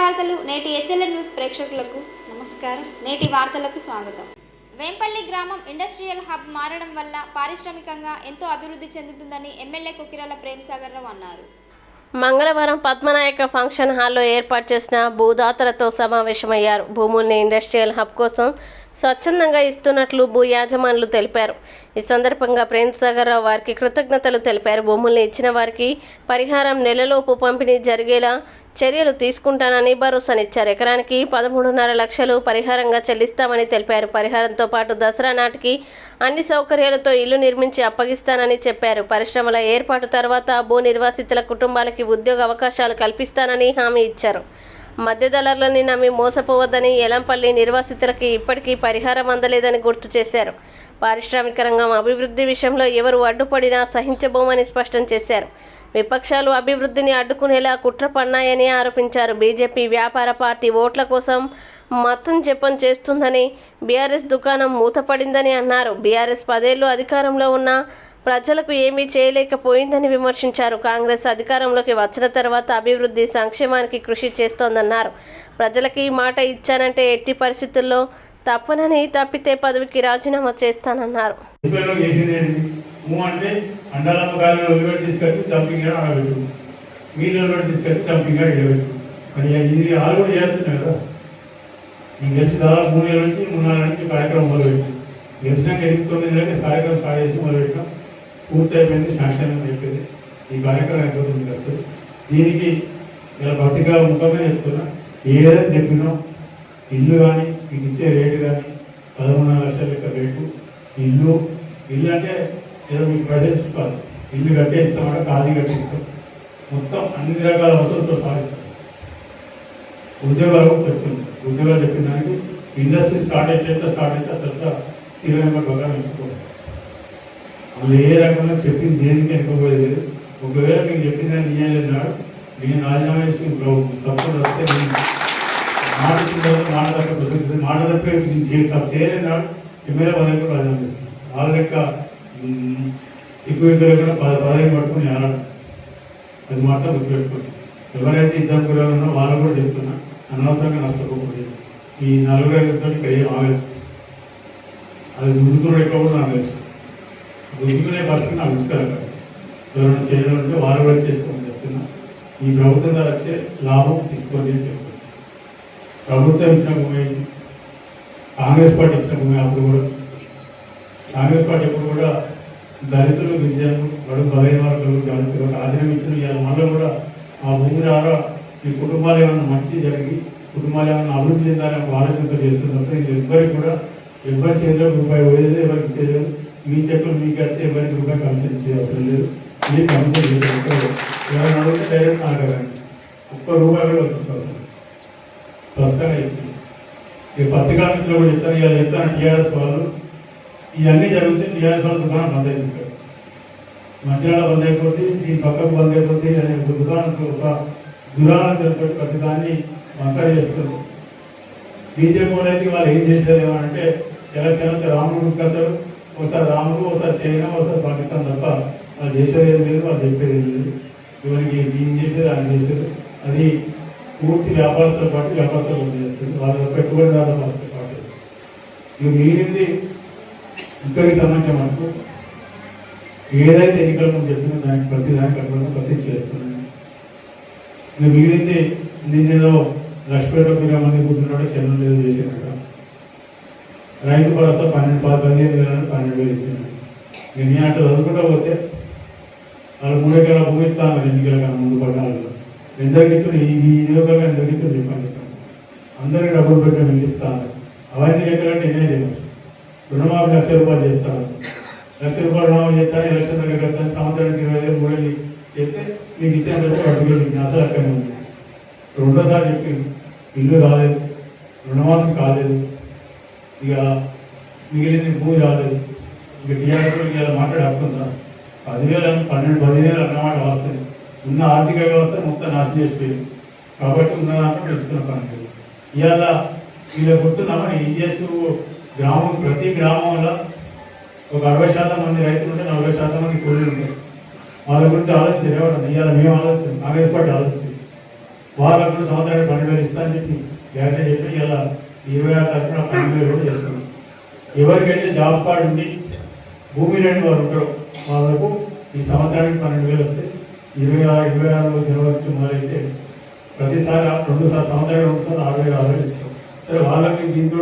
వార్తలు నేటి SLN news ప్రేక్షకులకు నమస్కారం. నేటి వార్తలకు స్వాగతం. వేంపల్లి గ్రామం ఇండస్ట్రియల్ హబ్ మారడం వల్ల పారిశ్రామికంగా ఎంతో అభివృద్ధి చెందుతుందని ఎమ్మెల్యే కొకిరాల ప్రేమ్సాగర్ రావు అన్నారు. మంగళవారం పద్మనాయక ఫంక్షన్ హాల్లో ఏర్పాటు చేసిన భూదాతలతో సమావేశమయ్యారు. భూముల్ని ఇండస్ట్రియల్ హబ్ కోసం స్వచ్ఛందంగా ఇస్తున్నట్లు భూ యాజమానులు తెలిపారు. ఈ సందర్భంగా ప్రేమ్సాగర్ రావు వారికి కృతజ్ఞతలు తెలిపారు. భూముల్ని ఇచ్చిన వారికి పరిహారం నెలలోపు పంపిణీ జరిగేలా చర్యలు తీసుకుంటానని భరోసానిచ్చారు. ఎకరానికి 13.5 లక్షలు పరిహారంగా చెల్లిస్తామని తెలిపారు. పరిహారంతో పాటు దసరా నాటికి అన్ని సౌకర్యాలతో ఇల్లు నిర్మించి అప్పగిస్తానని చెప్పారు. పరిశ్రమల ఏర్పాటు తర్వాత భూ నిర్వాసితుల కుటుంబాలకి ఉద్యోగ అవకాశాలు కల్పిస్తానని హామీ ఇచ్చారు. మధ్యదళారులని నమ్మి మోసపోవద్దని, ఎలంపల్లి నిర్వాసితులకి ఇప్పటికీ పరిహారం అందలేదని గుర్తు చేశారు. పారిశ్రామిక రంగం అభివృద్ధి విషయంలో ఎవరు అడ్డుపడినా సహించబోమని స్పష్టం చేశారు. విపక్షాలు అభివృద్ధిని అడ్డుకునేలా కుట్ర పన్నాయని ఆరోపించారు. బీజేపీ వ్యాపార పార్టీ ఓట్ల కోసం మతం జపం చేస్తుందని, బీఆర్ఎస్ దుకాణం మూతపడిందని అన్నారు. బీఆర్ఎస్ 10 ఏళ్లు అధికారంలో ఉన్న ప్రజలకు ఏమీ చేయలేకపోయిందని విమర్శించారు. కాంగ్రెస్ అధికారంలోకి వచ్చిన తర్వాత అభివృద్ధి సంక్షేమానికి కృషి చేస్తోందన్నారు. ప్రజలకి మాట ఇచ్చానంటే ఎట్టి పరిస్థితుల్లో తప్పనని, తప్పితే పదవికి రాజీనామా చేస్తానన్నారు. అంటే అండాలమ్మ గాలి ఒలిపెట్టి తీసుకొచ్చి డంపింగ్ యార్డ్ ఆడబెట్టు, మీరు ఒలిపెట్టి తీసుకొచ్చి డంపింగ్ యార్డ్ ఇడబెట్టు. మరి ఇది వాళ్ళు కూడా చేస్తున్నాయి కదా. నేను గెలిచి దాదాపు 3 ఏళ్ళ నుంచి 3-4 నుంచి కార్యక్రమం మొదలుపెట్టి గెలిచినాక 8-9 నెలలకి కార్యక్రమం స్టార్ట్ చేసి మొదలుపెట్టాం. పూర్తి అయిపోయింది, శాంక్షన్ అని చెప్పింది. ఈ కార్యక్రమం అయిపోతుంది వస్తుంది. దీనికి ఇలా భక్తిగా ముఖమే చెప్తున్నా, ఏదైనా చెప్పినా ఇల్లు కానీ మీకు ఇచ్చే రేటు కానీ 13.5 లక్షల లెక్క రేటు. ఇల్లు అంటే ఏదో మీకు ప్రజెంట్ కాదు, ఇల్లు కట్టేస్తామంటే ఖాళీ కట్టిస్తాం, మొత్తం అన్ని రకాల వసతులతో సాధిస్తాం. ఉద్యోగాలు చెప్తుంది, ఉద్యోగాలు చెప్పిన దానికి ఇండస్ట్రీ స్టార్ట్ అయితే తర్వాత స్థిరంగా బాగా పెట్టుకోవాలి. అందులో ఏ రకంగా చెప్పింది దేనికి వెనుకోపోయేది. ఒకవేళ మీకు చెప్పిన దాన్ని ఇయ్యలేదు నాడు నేను రాజీనామా చేసి తప్పుడు వస్తే మాట తప్పే చేయలేదు నాడు ఎమ్మెల్యే పదవికి రాజీనామా చేస్తున్నాను. వాళ్ళ లెక్క సిగ్గులు కూడా పదవి పట్టుకుని ఆడడం, అది మాత్రం గుర్తుపెట్టుకోండి. ఎవరైతే ఇద్దరు కూడా ఉన్నారో వాళ్ళు కూడా చెప్తున్నా, అనవసరంగా నష్టపోకూడదు. ఈ 40-50 ఇక్కడ ఏం ఆగలేదు. అది ముందుకున్న ఎక్కువ కూడా నాకు తెలుసు. ముందుకునే పరిస్థితి నాకు ఇస్తారు. ఎవరైనా చేయాలంటే వాళ్ళు కూడా చేసుకోమని చెప్తున్నా. ఈ ప్రభుత్వం ద్వారా వచ్చే లాభం తీసుకోండి అని చెప్తున్నా. ప్రభుత్వం ఇచ్చిన భూమి, కాంగ్రెస్ పార్టీ ఇచ్చిన భూమి, అప్పుడు కూడా కాంగ్రెస్ పార్టీ ఎప్పుడు కూడా దళితులు, విద్యను, బడుగు బలైన వర్గాలు, దళితులకు ఆధీనం ఇచ్చిన ఇవాళ మళ్ళీ కూడా ఆ భూమి ద్వారా ఈ కుటుంబాలు ఏమైనా మంచి జరిగి కుటుంబాలు ఏమైనా అభివృద్ధి చెందాలని ఒక ఆలోచనతో చేస్తున్నప్పుడు ఇది ఎవ్వరికి కూడా ఎవరి చేతిలో రూపాయి పోయేది, ఎవరికి తెలియదు. మీ చెట్లు మీకు కడితే ఎవరికి రూపాయి కమిషన్ చేయవసరం లేదు. మీ కమిషన్ చేసేది ఎవరైనా అడిగితే డైరెక్ట్ నాగరండి, ₹1 కూడా వస్తుంది. స్పష్టంగా చెప్తుంది. ఈ పత్రికాంలో కూడా చెప్తాను, ఇలా చెప్తాను. టీఆర్ఎస్ వాళ్ళు ఇవన్నీ జరిగితే టీఆర్ఎస్ వాళ్ళ దుకాణం బంద్ అయిపోతుంది, మధ్యాహ్నం బంద్ అయిపోతుంది, దీని పక్కకు బంద్ అయిపోతుంది అనే దుకాణం ఒక దురాణం జరిపి ప్రతి దాన్ని వంకర చేస్తుంది. బీజేపీ వాళ్ళకి వాళ్ళు ఏం చేసేది ఏమంటే ఎలక్షన్ అయితే రాముడు కథలు, ఒకసారి రాముడు, ఒకసారి చైనా, ఒకసారి పాకిస్తాన్ తప్ప వాళ్ళు చేసేది ఏం లేదు, వాళ్ళు చెప్పేది ఏం లేదు. ఇవరికి ఏం చేసేది ఆయన చేసేది. అది పూర్తి వ్యాపారస్తుల పాటు వ్యాపారస్తులు చేస్తుంది. వాళ్ళ పెట్టుబడిదారుల పాటు ఇవి మిగిలింది ఇక్కడికి సంబంధించిన మనకు ఏదైతే ఎన్నికల ముందు చెప్పినా దానికి ప్రతి ప్రతి చేస్తున్నాను. ఇంకా మిగిలింది నేనేదో లక్ష్మీపేట 100 మంది కూర్చున్నాడు, చెన్నై లేదు చేసినట్ట. రైతు భరోసా 15,000 ఇచ్చినాడు. నేను అట్లా చదువుకుంటూ పోతే వాళ్ళు 3 ఎకరాల భూమి ఇస్తాను ఎన్నికల కన్నా ముందు పడ్డాళ్ళు. ఎందరికి ఇస్తుంది ఈ నియోజకవర్గం ఎందరికి ఇస్తుంది చెప్పండి. అందరికీ డబ్బులు పెట్టి మిగిలిస్తాను. అవన్నీ ఎక్కడంటే నేనే తెలియదు. రుణమాఫీ ₹1,00,000 చేస్తాను. ₹1,00,000 రుణమాఫీ చేస్తాను. ఎలక్షన్ దగ్గర కడతాను. సంవత్సరానికి 20,000 3 చెప్తే మీకు ఇచ్చిన మీకు అసలు అక్కడనే ఉంది. రెండోసారి చెప్పింది ఇల్లు రాలేదు, రుణమాఫీ కాలేదు, ఇక మిగిలింది భూమి రాలేదు. ఇక టీఆర్ఎస్ ఇలా మాట్లాడి హక్కుందా? 10,000 12,000 అన్నమాట వస్తుంది. ఉన్న ఆర్థిక వ్యవస్థ మొత్తం నాశనం చేసిపోయింది. కాబట్టి ఉన్న దాంట్లో ఇస్తున్న పని ఇవాళ వీళ్ళ గుర్తున్నామని ఈజీఎస్ గ్రామం, ప్రతి గ్రామంలో ఒక 60% మంది రైతులు ఉంటే 40% మంది కూలీలు ఉంటాయి. వాళ్ళ గురించి ఆలోచించారు. ఇవాళ మేము ఆలోచించాం, కాంగ్రెస్ పార్టీ ఆలోచించింది. వాళ్ళకు కూడా సంవత్సరానికి 12,000 ఇస్తా అని చెప్పి గ్యారెంటీ చెప్పి ఇలా 26 తరఫున 12,000 కూడా చేస్తున్నాం. ఎవరికైతే జాబ్ కార్డు ఉండి భూమి లేని వారు ఉంటారో వాళ్ళకు ఈ సంవత్సరానికి 12,000 వస్తే 26 జనవరి నుంచి మొదలైతే ప్రతిసారి 2 సార్లు సంవత్సరానికి 2 సార్లు 6,000 ఇస్తాం. సరే వాళ్ళకి దీంతో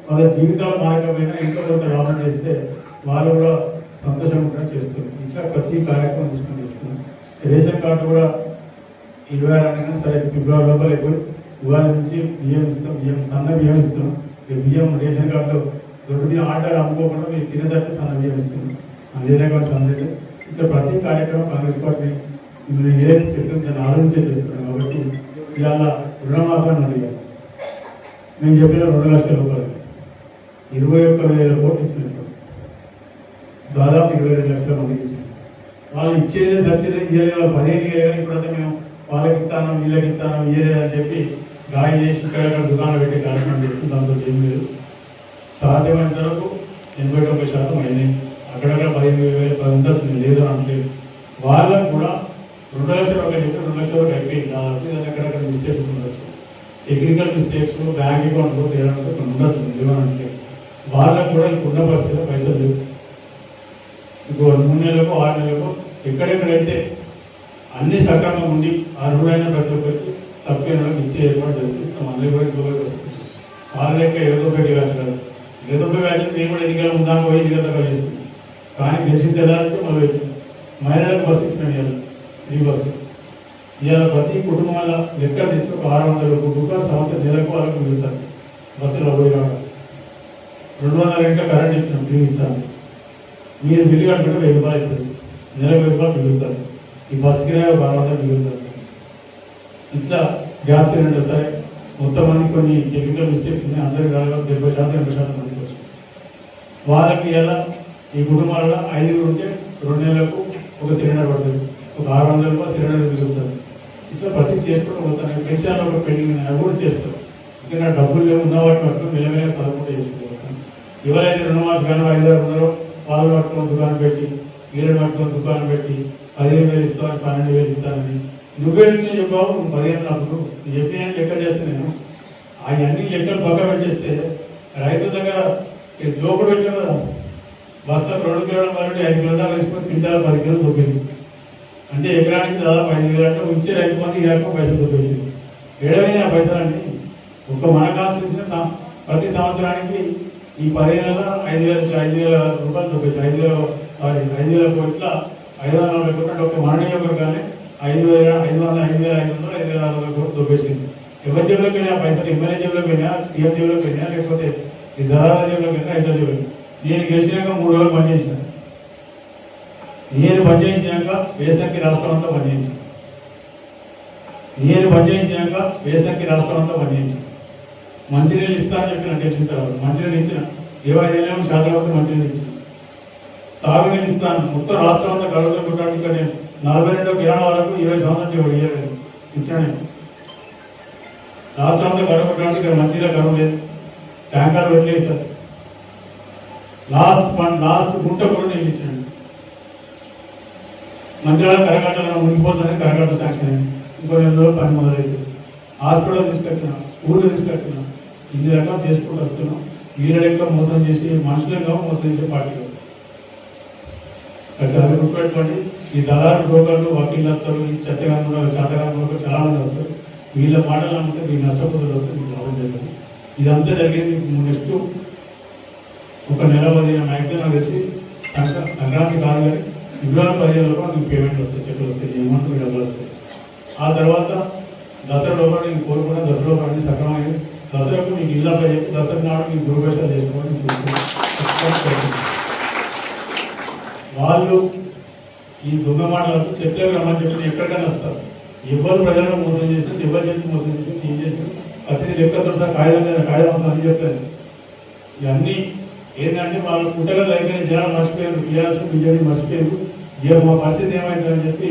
వాళ్ళ జీవితాలు మారకపోయినా ఇంట్లో కొంత లాభం చేస్తే వాళ్ళు కూడా సంతోషంగా చేస్తారు. ఇంకా ప్రతి కార్యక్రమం తీసుకొని చేస్తున్నాం. రేషన్ కార్డు కూడా 26 సరే ఫిబ్రవరి లోపల అయిపోయి ఉగాది నుంచి బియ్యం ఇస్తాం. సన్న బియ్యం ఇస్తున్నాం. బియ్యం రేషన్ కార్డులో దొరికి ఆటలు అమ్ముకోకుండా మీరు తినేటట్టు సన్న బియ్యం ఇస్తున్నాం. అదే రకమైన సందర్భం ఇంకా ప్రతి కార్యక్రమం కాంగ్రెస్ పార్టీ మీరు ఏదైతే చెప్తుందో దాన్ని ఆలోచించే చేస్తున్నాం. కాబట్టి ఇవాళ రుణమాఫీ అడిగారు. మేము చెప్పిన 2 లక్షల రూపాయలు 21,000 కోట్లు ఇచ్చినట్టు దాదాపు 22 లక్షల మందికి ఇచ్చింది. వాళ్ళు ఇచ్చేదే సబ్సిడీ ఇయ్యలేదు. వాళ్ళు 15 ఇయ్యలేదు. ఇప్పుడంతా మేము వాళ్ళకి ఇస్తాను వీళ్ళకి ఇస్తాను ఇయ్యలేదు అని చెప్పి గాయం చేసి ఇక్కడ దుకాణం పెట్టే కార్యక్రమం చేస్తుంది. దాంతో ఏం లేదు. సాధ్యమైనంత వరకు 89% అయినాయి. అక్కడక్కడ 15,000 ఉండొచ్చు లేదు అనట్లేదు. వాళ్ళకు కూడా 2 లక్షల రూపాయలు చెప్తే 2 లక్షల వరకు అయిపోయింది. దాదాపు దాన్ని అక్కడక్కడ మిస్టేక్ ఉండొచ్చు. టెక్నికల్ మిస్టేక్స్ బ్యాంక్ అకౌంట్లో తేడాతో ఉండొచ్చు లేవనంటే వాళ్ళకు కూడా ఇప్పుడున్న పరిస్థితిలో పైసలు లేవు. ఇంకో 3 నెలలకు 6 నెలలకు ఎక్కడెక్కడైతే అన్ని సక్రమంగా ఉండి అర్హులైన ప్రతి ఒక్కరికి తప్పైన ఇచ్చే ఏర్పాటు జరిపిస్తాం. అందరి కూడా వస్తుంది. వాళ్ళ లెక్క ఏదో పెట్టి వేస్తారు. ఏదో వ్యాధి మేము కూడా ఎన్నికలు ఉందాక పోయి ఎన్నికలు చేస్తుంది. కానీ గెలిచిన తెల్లారించి మొదలు మహిళలకు బస్సు ఇచ్చిన ఈ బస్సు ఇవాళ ప్రతి కుటుంబాల లెక్క తీస్తే 600 రూపాయలు సంవత్సరం నెలకు వాళ్ళకు మిగులుతారు. బస్సులో పోయి రావడం 200 గంటల కరెంట్ ఇచ్చిన ఫ్రీ ఇస్తాను. మీరు బిల్లు కట్టుకుంటే 1000 రూపాయలు అవుతుంది. నెలకు 1000 రూపాయలు మిగులుతారు. ఈ బస్సు కిరాయి 1200 మిగులుతారు. ఇట్లా గ్యాస్ సిలిండర్ సరే మొత్తం మంది కొన్ని టెక్నికల్ మిస్టేక్స్ ఉన్నాయి. అందరికీ రాగా 70% 80% మందికి వచ్చి వాళ్ళకి ఎలా ఈ కుటుంబాలలో 5 ఉంటే 2 నెలలకు ఒక సిలిండర్ పడుతుంది. ఒక 600 రూపాయలు సిలిండర్ మిగులుతుంది. ఇట్లా ప్రతి చేసుకుంటూ పోతాను. పెన్షన్లో ఒక పెండింగ్ అవి కూడా చేస్తారు. ఇంకా డబ్బులు లేవు ఉన్న వాటిని పట్టుకుని మెల్లమెల్లగా చదువుకుంటూ చేసుకుంటారు. ఎవరైతే రుణమాఫీ కానీ 5,000 ఉన్నారో వాళ్ళు పట్టుకొని దుకాణం పెట్టి వీళ్ళని పట్టుకొని దుకాణం పెట్టి 15,000 ఇస్తామని 12,000 ఇస్తానని నువ్వే నుంచి చెప్పావు. 15 అప్పుడు చెప్పిన లెక్క చేస్తే నేను అవన్నీ లెక్కలు పక్క పెట్టేస్తే రైతుల దగ్గర జోకుడు పెట్టాను కదా. బస్తా 2 కిలోల వరకు 5 కిలోల దాకా వేసుకొని క్వింటాల 10 కిలోలు దొబ్బింది. అంటే ఎకరానికి దాదాపు 5,000 అంటే వచ్చే రైతు మంది ఏకం పైసలు దొబ్బేసింది. ఏడవైనా ఆ పైసలన్నీ ఒక మన కాన్స్టిట్యూషన్ ప్రతి సంవత్సరానికి ఈ 10 నెలల 5,000 రూపాయలు దొబ్బేసి 5,000 కోట్ల 540 కోట్లు ఒక మన నియోజకవర్గానే 5,500 కోట్లు దొబ్బేసింది. ఎవరి జేబులోకి వెళ్ళినా పైసలు ఎమ్మెల్యే జేబులోకి వెళ్ళినా సీఎం జేబులోకి వెళ్ళినా లేకపోతే ఈ దళాల జేబులోకి వెళ్ళినా ఇతర జేబులోకి. నేను గెలిచినాక 3 రోజులు పనిచేసిన. నేను పనిచేయించాక వేసంకి రాష్ట్రం అంతా పనిచేయించాను. మంచినీళ్ళు ఇస్తా అని చెప్పి నాకు గెలిచిన తర్వాత మంచినీళ్ళు ఇచ్చిన 25 శాతం వరకు మంచినీళ్ళు ఇచ్చిన. సాగునీళ్ళు ఇస్తాను మొత్తం రాష్ట్రం అంతా కలుగుతూ కొట్టడానికి ఇక్కడ నేను 42 కిరాణా వరకు 20 సంవత్సరాలు ఇవ్వలేదు ఇచ్చిన. నేను రాష్ట్రం అంతా గడవడానికి ఇక్కడ మంచిగా గడవలేదు. ట్యాంకర్లు పెట్టలేదు సార్. లాస్ట్ గుంట కూడా నేను ఇచ్చాను. మంచిగా కరగట్టలో మునిగిపోతుందని కరగట్ట శాంక్షన్ అయింది. ఇంకో 2 రోజులు పని మొదలైంది. హాస్పిటల్ తీసుకొచ్చిన, స్కూల్ తీసుకొచ్చిన, ఇన్ని రకాలు చేసుకుంటూ వస్తున్నాం. వీళ్ళ లెక్క మోసం చేసి మనుషులంగా మోసం చేసే పార్టీలో అది గుర్తుపెట్టుకోండి. ఈ దళారు బ్రోకర్లు వకీళ్ళందరూ ఈ చెత్తగాను చాతగాను చాలా మంది వస్తారు. వీళ్ళ మాటలు అంటే మీకు నష్టపోతుంది వస్తుంది, మీకు లాభం జరుగుతుంది. ఇదంతా జరిగింది. నెక్స్ట్ ఒక నెల 15 మ్యాక్సిమం నాకు తెలిసి సంక్రాంతి కాదు కానీ ఫిబ్రవరి 15 లోపల మీకు పేమెంట్ వస్తాయి, చెట్లు వస్తాయి, అమౌంట్ మీకు డబ్బులు వస్తాయి. ఆ తర్వాత దసరా లోపల నేను కోరుకున్న దసరా లోపల అన్ని సక్రమంగా దసరాకు మీకు ఇళ్ళపై చెప్పి దసరా నాడు మీకు గృహప్రవేశాలు చేసుకోవాలని చూస్తున్నాను. వాళ్ళు ఈ దొంగ మాటలకు చర్చలకు రమ్మని చెప్పి ఎక్కడికైనా వస్తారు. ఎవరు ప్రజలను మోసం చేసి ఎవరు చెప్పి మోసం చేసి ఏం చేసి ప్రతిదీ లెక్కతో సహా కాగితం వస్తుంది అని చెప్పారు. ఇవన్నీ ఏంటంటే వాళ్ళు పుట్టగలు అయిపోయిన జనాలు మర్చిపోయారు. టీఆర్ఎస్ బీజేపీ మర్చిపోయారు. మా పరిస్థితి ఏమైందని చెప్పి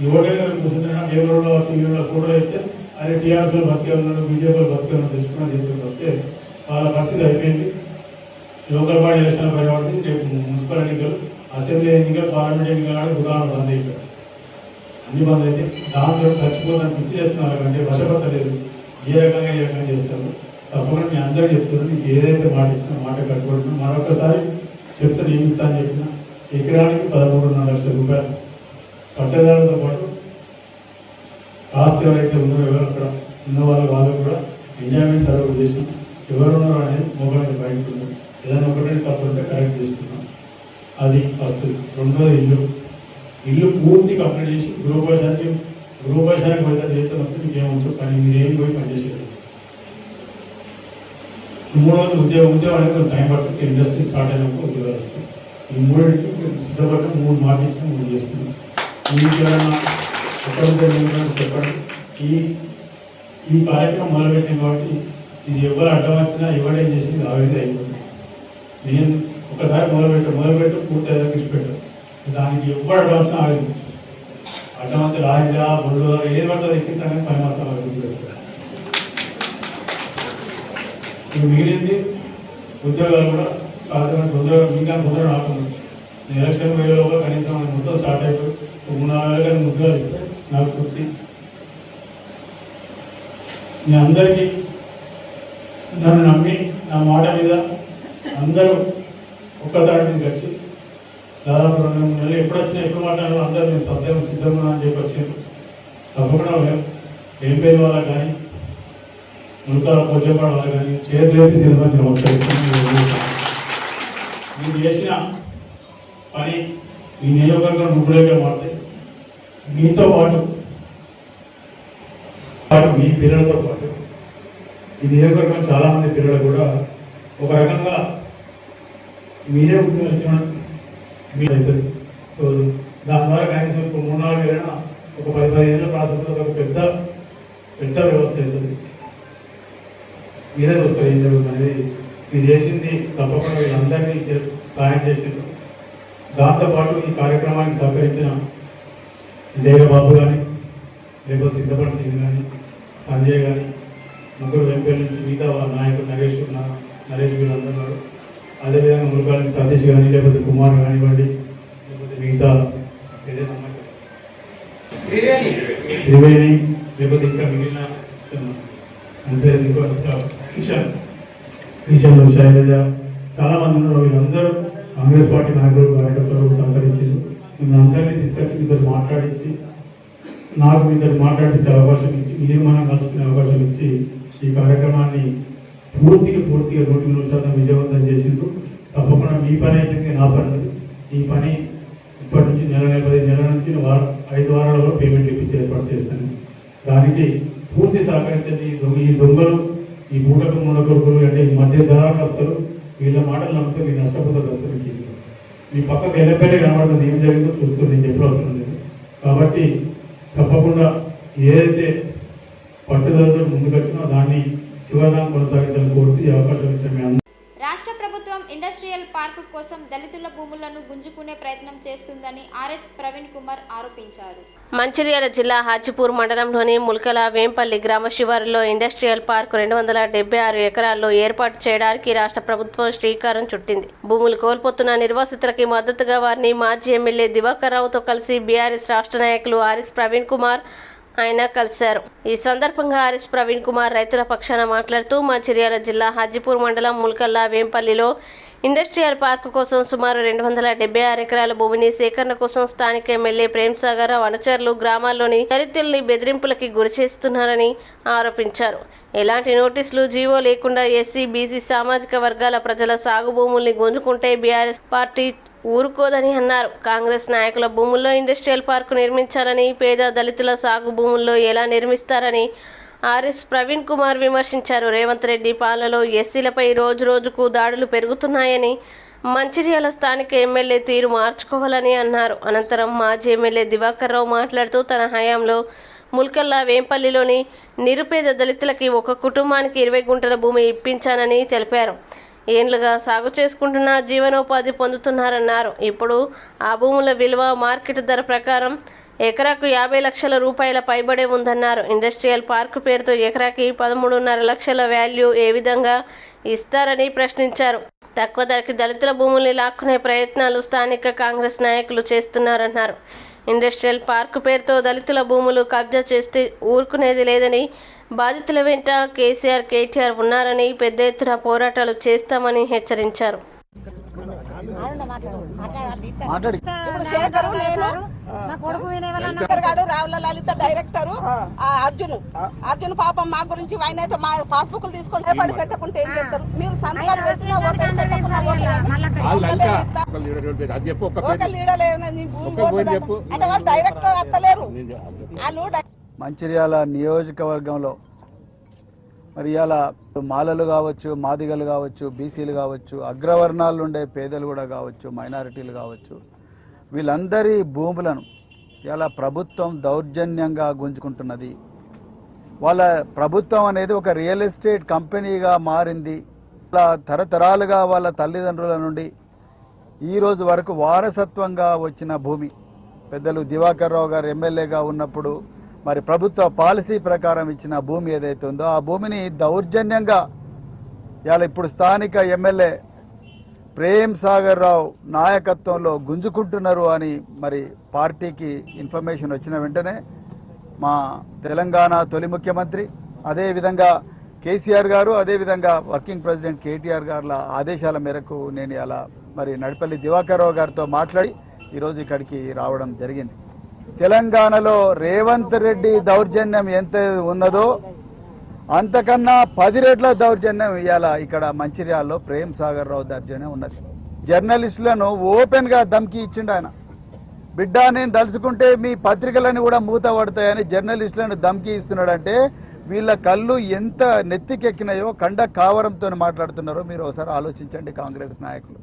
ఈ ఓటేలో కూర్చుంటున్నా కేవలంలో టీవీలో ఫోటోలు అయితే అదే టీఆర్ఎస్లో బతికే ఉన్నాడు, బీజేపీలో బతికే ఉన్నాడు తెలుసుకున్నా చెప్పి వస్తే వాళ్ళ పరిస్థితి అయిపోయింది. లోకల్ బాడీ ఎలక్షన్ భయపడి రేపు మున్సిపల్ ఎన్నికలు, అసెంబ్లీ ఎన్నికలు, పార్లమెంట్ ఎన్నికలు దుకాణం బంద్ అయిపోయారు. అన్ని బంద్ అయితే దాంట్లో చచ్చిపోతాను పిచ్చి చేస్తున్నారు కంటే వశపడతలేదు ఏ రకంగా చేస్తారు. తప్పకుండా నేను అందరూ చెప్తున్నాను, నీకు ఏదైతే మాట ఇచ్చినా మాట కట్టుకుంటున్నా. మరొకసారి చెప్తే నియమిస్తా అని చెప్పిన ఎకరానికి 13.5 లక్షల రూపాయలు పట్టదారులతో పాటు ఆస్తి ఎవరైతే ఉన్నారో ఎవరు అక్కడ ఉన్న వాళ్ళు కూడా ఎంజాయ్మెంట్ సర్వీస్ చేసినాం. ఎవరు ఉన్నారో అనేది మొబైల్ బయటకు ఉన్నారు. ఏదైనా ఒకటే తప్పుంటే కరెక్ట్ చేసుకున్నాం. అది ఫస్ట్. రెండోది ఇల్లు పూర్తి కంప్లీట్ చేసి గృహోపశానికి వెళ్తే చేస్తే మొత్తం మీకు ఏమవుతుంది పని మీరేం పోయి పనిచేసేది. మూడవది ఉద్యోగం అనేది కొంచెం టైం పడుతుంది. ఇండస్ట్రీ స్టార్ట్ అయినప్పుడు ఉద్యోగాలు వస్తాయి. ఈ మూడింటికి సిద్ధపడిన 3 మార్కులు ఇచ్చిన 3 చేసుకున్నాం. మీకు ఏదైనా చెప్పండి. ఈ కార్యక్రమం మొదలుపెట్టింది కాబట్టి ఇది ఎవరు అడ్డం వచ్చినా ఎవడేం చేసింది ఆవిడ అయిపోతుంది. నేను ఒకసారి మొదలుపెట్టు పూర్తి ఏదైనా ఇచ్చిపెట్టాను. దానికి ఎవరు అడ్డం వచ్చినా ఆగింది. అడ్డం వస్తే లాగా బొడ్డు ఏది పడుతుంది ఎక్కిస్తానని పని మాత్రం ఆగింది పెడతారు. మిగిలింది ఉద్యోగాలు కూడా సాధారణ తొందరగా రాకుండా ఎలక్షన్ వేయలో కనీసం మొత్తం స్టార్ట్ అయిపోయి 3-4 వేల ఉద్యోగాలు ఇస్తే నాకు తృప్తి. మీ అందరికీ నన్ను నమ్మి నా మాట మీద అందరూ ఒక్కదాటి నుంచి వచ్చి దాదాపు 2-3 నెలలు ఎప్పుడు వచ్చినా ఎప్పుడు మాట్లాడాలో అందరూ నేను సిద్ధంగా అని చెప్పి వచ్చాను. తప్పకుండా ఏం పేరు వాళ్ళకి కానీ ముల్కాల పోచేపాడ వాళ్ళు కానీ చేతులేపి సిద్ధంగా నమస్కరిస్తున్నాను. మీరు చేసిన పని ఈ నియోజకవర్గం నువ్వులేగా మారితే మీతో పాటు మీ పిల్లలతో పాటు ఈ నియోజకవర్గం చాలామంది పిల్లలు కూడా ఒక రకంగా మీరే ఉద్యోగం వచ్చిన మీరు అవుతుంది. సో దాని ద్వారా కనీసం ఇప్పుడు 3-4 ఏళ్ళైనా ఒక 10-15 ఏళ్ళ ప్రాసెస్లో ఒక పెద్ద వ్యవస్థ అవుతుంది. మీరే వస్తారు ఏం జరుగుతుంది అనేది. మీరు చేసింది తప్పకుండా వీళ్ళందరినీ సహాయం చేసింది. దాంతోపాటు ఈ కార్యక్రమానికి సహకరించిన దేవబాబు కానీ లేకపోతే సిద్ధపడి సింగ్ కానీ సంజయ్ కానీ ముగ్గురు వెంపేల నుంచి మిగతా వాళ్ళ నాయకులు నరేష్ వీళ్ళందరూ ఉన్నారు. అదేవిధంగా మురుగాలి సతీష్ కానీ లేకపోతే కుమార్ కానివ్వండి లేకపోతే మిగతా ఏదైనా త్రివేణి లేకపోతే ఇంకా మిగిలిన అంటే ఇంకో కిషన్ శైలజ చాలామంది ఉన్నారు. వీళ్ళందరూ కాంగ్రెస్ పార్టీ నాయకులు కార్యకర్తలు సహకరించారు. మిమ్మల్ని అందరినీ తీసుకొచ్చి మీతో మాట్లాడించి నాకు మీతో మాట్లాడించే అవకాశం ఇచ్చి మీరు మనం కలుసుకునే అవకాశం ఇచ్చి ఈ కార్యక్రమాన్ని పూర్తిగా 100% విజయవంతం చేసిండ్రు. తప్పకుండా మీ పని అయితే నా పని. ఈ పని ఇప్పటి నుంచి 15 నెలల నుంచి 5 వారాలలో పేమెంట్ ఇప్పించి ఏర్పాటు చేస్తాను. దానికి పూర్తి సహకరించండి. ఈ దొంగలు ఈ మూటకు మూడకొడుకులు అంటే ఈ మధ్య ధరాకస్తులు వీళ్ళ మాటలు నమ్మితే మీరు నష్టపోతారు. మీ పక్కకు ఎల్లపల్లి కనబడుతుంది, ఏం జరిగిందో చూస్తూ నేను చెప్పవలసిన లేదు. కాబట్టి తప్పకుండా ఏదైతే పట్టుదలతో ముందుకొచ్చినా దాన్ని చివరిగా కొనసాగించాలని కోరుతూ ఈ అవకాశం ఇచ్చాను. రాష్ట్ర ప్రభుత్వం ఇండస్ట్రియల్ పార్కు కోసం దళితుల భూములను గుంజుకునే ప్రయత్నం చేస్తుందని ఆర్ఎస్ ప్రవీణ్ కుమార్ ఆరోపించారు. మంచిర్యాల జిల్లా హాజీపూర్ మండలంలోని ముల్కల వేంపల్లి గ్రామ శివారులో ఇండస్ట్రియల్ పార్కు 276 ఎకరాల్లో ఏర్పాటు చేయడానికి రాష్ట్ర ప్రభుత్వం శ్రీకారం చుట్టింది. భూములు కోల్పోతున్న నిర్వాసితులకి మద్దతుగా వారిని మాజీ ఎమ్మెల్యే దివాకర్ రావుతో కలిసి బీఆర్ఎస్ రాష్ట్ర నాయకులు ఆర్ఎస్ ప్రవీణ్ కుమార్ ఆయన కలిశారు. ఈ సందర్భంగా ఆర్ఎస్ ప్రవీణ్ కుమార్ రైతుల పక్షాన మాట్లాడుతూ మంచిర్యాల జిల్లా హాజీపూర్ మండలం ముల్కల్లా వేంపల్లిలో ఇండస్ట్రియల్ పార్కు కోసం సుమారు 276 ఎకరాల భూమిని సేకరణ కోసం స్థానిక ఎమ్మెల్యే ప్రేమ్సాగర్ రావు అనుచరులు గ్రామాల్లోని దళితుల్ని బెదిరింపులకి గురిచేస్తున్నారని ఆరోపించారు. ఎలాంటి నోటీసులు జీవో లేకుండా ఎస్సీ బీసీ సామాజిక వర్గాల ప్రజల సాగు భూముల్ని గుంజుకుంటే బీఆర్ఎస్ పార్టీ ఊరుకోదని అన్నారు. కాంగ్రెస్ నాయకుల భూముల్లో ఇండస్ట్రియల్ పార్కు నిర్మించాలని, పేద దళితుల సాగు భూముల్లో ఎలా నిర్మిస్తారని ఆర్ఎస్ ప్రవీణ్ కుమార్ విమర్శించారు. రేవంత్ రెడ్డి పాలనలో ఎస్సీలపై రోజురోజుకు దాడులు పెరుగుతున్నాయని, మంచిర్యాల స్థానిక ఎమ్మెల్యే తీరు మార్చుకోవాలని అన్నారు. అనంతరం మాజీ ఎమ్మెల్యే దివాకర్ రావు మాట్లాడుతూ తన హయాంలో ముల్కల్లా వేంపల్లిలోని నిరుపేద దళితులకి ఒక కుటుంబానికి 20 గుంటల భూమి ఇప్పించానని తెలిపారు. ఏళ్లుగా సాగు చేసుకుంటున్న జీవనోపాధి పొందుతున్నారన్నారు. ఇప్పుడు ఆ భూముల విలువ మార్కెట్ ధర ప్రకారం ఎకరాకు 50 లక్షల రూపాయల పైబడే ఉందన్నారు. ఇండస్ట్రియల్ పార్కు పేరుతో ఎకరాకి 13.5 లక్షల వాల్యూ ఏ విధంగా ఇస్తారని ప్రశ్నించారు. తక్కువ ధరకి దళితుల భూముల్ని లాక్కునే ప్రయత్నాలు స్థానిక కాంగ్రెస్ నాయకులు చేస్తున్నారన్నారు. ఇండస్ట్రియల్ పార్క్ పేరుతో దళితుల భూములు కబ్జా చేస్తే ఊరుకునేది లేదని, బాధితుల వెంట కేసీఆర్, కేటీఆర్ ఉన్నారని పెద్ద ఎత్తున పోరాటాలు చేస్తామని హెచ్చరించారు. రావుల లలిత డైరెక్టర్ అర్జున్ పాపం మా గురించి ఆయన అయితే మా పాస్బుక్ తీసుకొని భయపడి పెట్టకుంటే ఏం చేస్తారు? మీరు సంతకాలు వేసినా ఒక లీడర్ అంటే వాళ్ళు డైరెక్టర్ అత్తలేరు. మంచిర్యాల నియోజకవర్గంలో మరి ఇవాళ మాలలు కావచ్చు, మాదిగలు కావచ్చు, బీసీలు కావచ్చు, అగ్రవర్ణాలు ఉండే పేదలు కూడా కావచ్చు, మైనారిటీలు కావచ్చు, వీళ్ళందరి భూములను ఇలా ప్రభుత్వం దౌర్జన్యంగా గుంజుకుంటున్నది. వాళ్ళ ప్రభుత్వం అనేది ఒక రియల్ ఎస్టేట్ కంపెనీగా మారింది. ఇలా తరతరాలుగా వాళ్ళ తల్లిదండ్రుల నుండి ఈ రోజు వరకు వారసత్వంగా వచ్చిన భూమి. పెద్దలు దివాకర్ రావు గారు ఎమ్మెల్యేగా ఉన్నప్పుడు మరి ప్రభుత్వ పాలసీ ప్రకారం ఇచ్చిన భూమి ఏదైతే ఉందో ఆ భూమిని దౌర్జన్యంగా ఇవాళ ఇప్పుడు స్థానిక ఎమ్మెల్యే ప్రేమ్ సాగర్ రావు నాయకత్వంలో గుంజుకుంటున్నారు అని మరి పార్టీకి ఇన్ఫర్మేషన్ వచ్చిన వెంటనే మా తెలంగాణ తొలి ముఖ్యమంత్రి, అదేవిధంగా కేసీఆర్ గారు, అదేవిధంగా వర్కింగ్ ప్రెసిడెంట్ కేటీఆర్ గారుల ఆదేశాల మేరకు నేను ఇలా మరి నడిపల్లి దివాకర్ రావు గారితో మాట్లాడి ఈరోజు ఇక్కడికి రావడం జరిగింది. తెలంగాణలో రేవంత్ రెడ్డి దౌర్జన్యం ఎంత ఉన్నదో అంతకన్నా 10 రెట్ల దౌర్జన్యం ఇవాళ ఇక్కడ మంచిర్యాలలో ప్రేమ్ సాగర్ రావు దౌర్జన్యం ఉన్నది. జర్నలిస్టులను ఓపెన్ గా ధమ్కి ఇచ్చిండు ఆయన. బిడ్డ నేను దలుచుకుంటే మీ పత్రికలను కూడా మూత పడతాయని జర్నలిస్టులను ధమ్కి ఇస్తున్నాడంటే వీళ్ళ కళ్ళు ఎంత నెత్తికెక్కినాయో, కండ కావరంతో మాట్లాడుతున్నారో మీరు ఒకసారి ఆలోచించండి కాంగ్రెస్ నాయకులు.